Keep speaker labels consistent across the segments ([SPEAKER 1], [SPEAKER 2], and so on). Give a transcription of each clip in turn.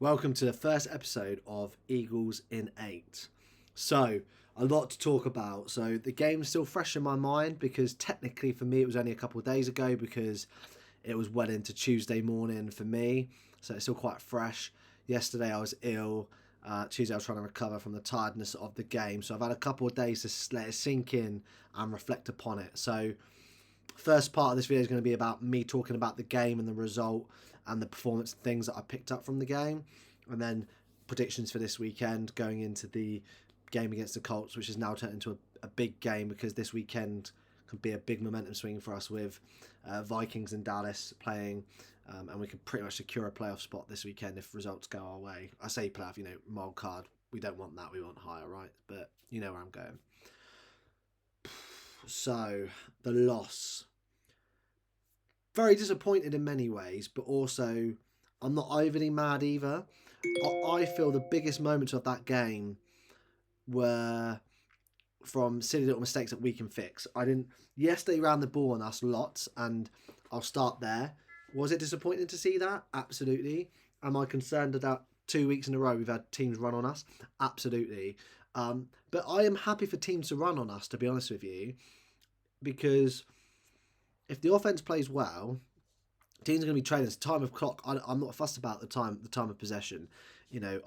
[SPEAKER 1] Welcome to the first episode of Eagles in 8. So, a lot to talk about. So, the game's still fresh in my mind because technically for me it was only a couple of days ago because it was well into Tuesday morning for me. So, it's still quite fresh. Yesterday I was ill. Tuesday I was trying to recover from the tiredness of the game. So, I've had a couple of days to let it sink in and reflect upon it. So, first part of this video is going to be about me talking about the game and the result and the performance and things that I picked up from the game, and then predictions for this weekend going into the game against the Colts, which is now turned into a big game because this weekend could be a big momentum swing for us with Vikings and Dallas playing, and we could pretty much secure a playoff spot this weekend if results go our way. I say playoff, mild card. We don't want that. We want higher, right? But you know where I'm going. So the loss, very disappointed in many ways, but also I'm not overly mad either. I feel the biggest moments of that game were from silly little mistakes that we can fix. I didn't. Yes, they ran the ball on us lots, and I'll start there. Was it disappointing to see that? Absolutely. Am I concerned that 2 weeks in a row we've had teams run on us? Absolutely. But I am happy for teams to run on us, to be honest with you, because if the offense plays well, teams are going to be training. It's time of clock. I'm not fussed about the time of possession.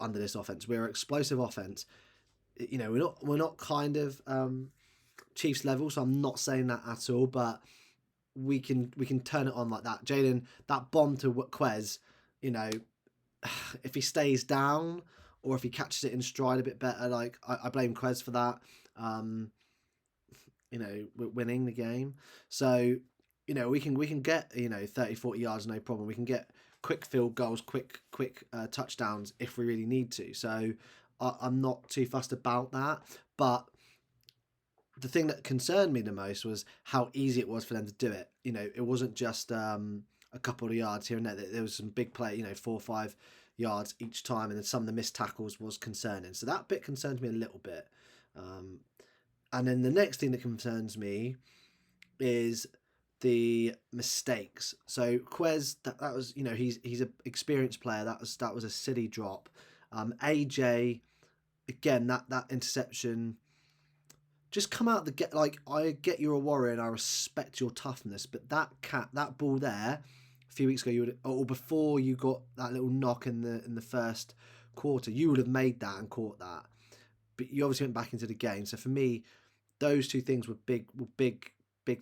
[SPEAKER 1] Under this offense, we're an explosive offense. We're not kind of Chiefs level, so I'm not saying that at all. But we can turn it on like that. Jaden, that bomb to Quez, you know, if he stays down or if he catches it in stride a bit better, like I blame Quez for that. Um, we're winning the game. So, we can get, 30, 40 yards, no problem. We can get quick field goals, quick touchdowns if we really need to. So I'm not too fussed about that. But the thing that concerned me the most was how easy it was for them to do it. It wasn't just a couple of yards here and there. There was some big play, 4 or 5 yards each time, and then some of the missed tackles was concerning. So that bit concerned me a little bit. Um, and then the next thing that concerns me is the mistakes. So Quez, that was, he's an experienced player. That was a silly drop. AJ, again, that interception, just come out the get. Like, I get you're a warrior and I respect your toughness, but that ball there a few weeks ago, you would, or before you got that little knock in the first quarter, you would have made that and caught that. But you obviously went back into the game. So for me, those two things were big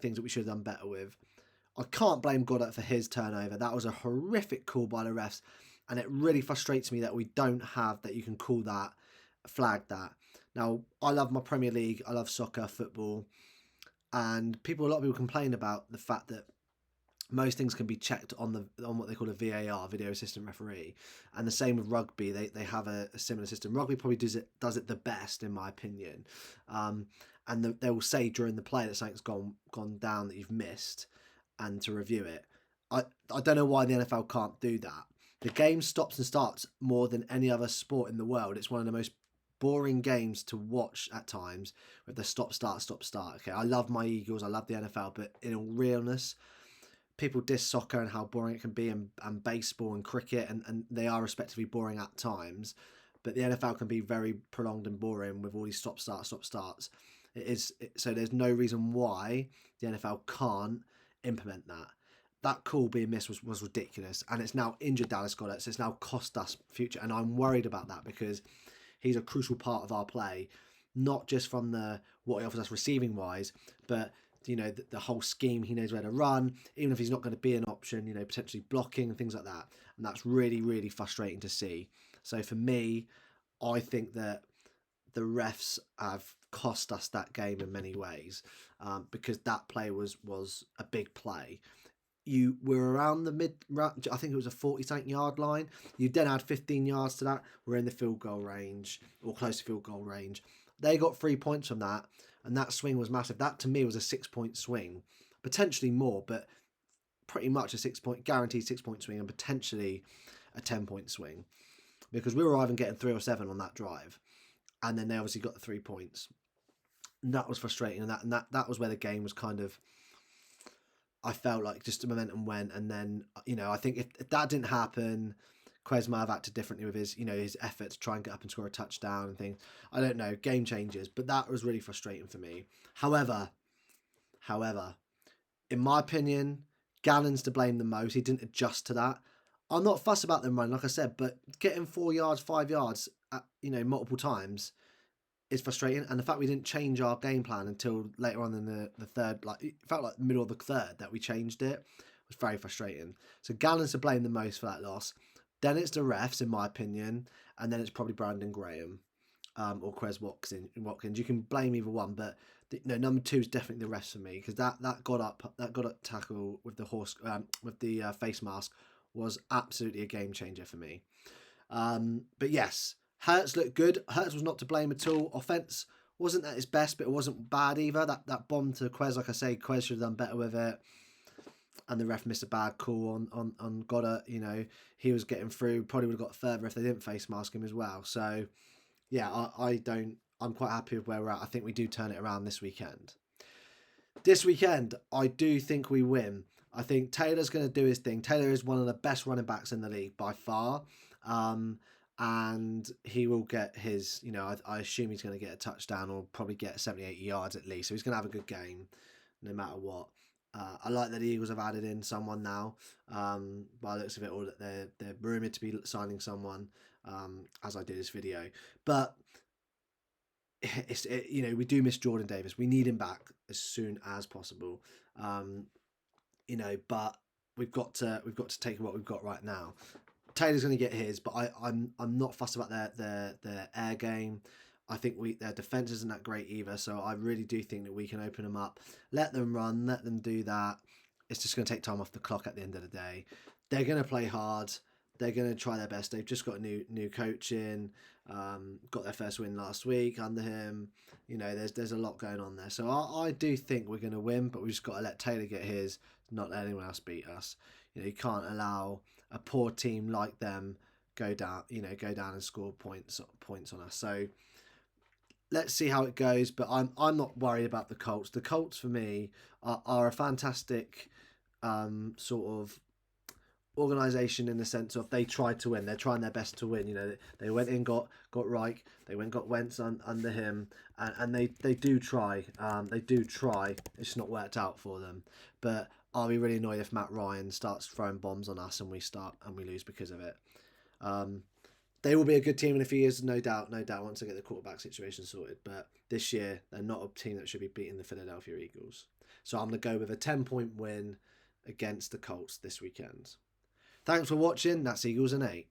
[SPEAKER 1] things that we should have done better with. I can't blame Godert for his turnover. That was a horrific call by the refs, and it really frustrates me that we don't have that. You can call that, flag that. Now, I love my Premier League. I love soccer, football, and a lot of people complain about the fact that most things can be checked on what they call a VAR, video assistant referee, and the same with rugby. They have a similar system. Rugby probably does it the best in my opinion, and they will say during the play that something's gone down that you've missed, and to review it. I don't know why the NFL can't do that. The game stops and starts more than any other sport in the world. It's one of the most boring games to watch at times with the stop start. Okay, I love my Eagles, I love the NFL, but in all realness, people diss soccer and how boring it can be, and baseball and cricket, and they are respectively boring at times. But the NFL can be very prolonged and boring with all these stop starts. So there's no reason why the NFL can't implement that. That call being missed was ridiculous, and it's now injured Dallas Goddard, so it's now cost us future, and I'm worried about that because he's a crucial part of our play, not just from the what he offers us receiving wise, but the whole scheme. He knows where to run, even if he's not going to be an option. Potentially blocking and things like that, and that's really really frustrating to see. So for me, I think that the refs have cost us that game in many ways, because that play was a big play. You were around the mid, I think it was a 40-something yard line. You then add 15 yards to that. We're in the field goal range or close to field goal range. They got 3 points from that, and that swing was massive. That to me was a 6 point swing, potentially more, but pretty much a 6 point guaranteed 6 point swing, and potentially a 10 point swing because we were either getting 3 or 7 on that drive, and then they obviously got the 3 points. And that was frustrating, and that was where the game was kind of. I felt like just the momentum went, and then I think if that didn't happen, Quez might have acted differently with his, his effort to try and get up and score a touchdown and things. I don't know, game changes, but that was really frustrating for me. However, in my opinion, Gannon's to blame the most. He didn't adjust to that. I'm not fussed about them running, like I said, but getting 4 yards, 5 yards, multiple times is frustrating. And the fact we didn't change our game plan until later on in the third, like it felt like the middle of the third that we changed it, was very frustrating. So Gallon's to blame the most for that loss. Then it's the refs, in my opinion, and then it's probably Brandon Graham or Quez Watkins. You can blame either one, but number 2 is definitely the refs for me, because that got up tackle with the face mask was absolutely a game changer for me. But yes, Hurts looked good. Hurts was not to blame at all. Offense wasn't at its best, but it wasn't bad either. That bomb to Quez, like I say, Quez should have done better with it. And the ref missed a bad call on Godert. He was getting through. Probably would have got further if they didn't face mask him as well. So yeah, I'm quite happy with where we're at. I think we do turn it around this weekend. This weekend, I do think we win. I think Taylor's going to do his thing. Taylor is one of the best running backs in the league by far. And he will get his, I assume he's going to get a touchdown or probably get 70-80 yards at least. So he's going to have a good game no matter what. I like that the Eagles have added in someone now. By the looks of it, or that they're rumoured to be signing someone as I do this video. But we do miss Jordan Davis. We need him back as soon as possible. But we've got to take what we've got right now. Taylor's going to get his, but I'm not fussed about their air game. I think their defense isn't that great either, so I really do think that we can open them up, let them run, let them do that. It's just going to take time off the clock at the end of the day. They're going to play hard. They're going to try their best. They've just got a new coach in, got their first win last week under him. There's a lot going on there. So I do think we're going to win, but we've just got to let Taylor get his, not let anyone else beat us. You can't allow a poor team like them go down and score points on us. So let's see how it goes, but I'm not worried about the Colts. The Colts for me are a fantastic sort of organisation in the sense of they tried to win. They're trying their best to win. They went in, got Reich, they got Wentz under him, and they do try. They do try. It's just not worked out for them. But I'll be really annoyed if Matt Ryan starts throwing bombs on us and we lose because of it. They will be a good team in a few years, no doubt, once they get the quarterback situation sorted. But this year, they're not a team that should be beating the Philadelphia Eagles. So I'm going to go with a 10-point win against the Colts this weekend. Thanks for watching. That's Eagles in 8.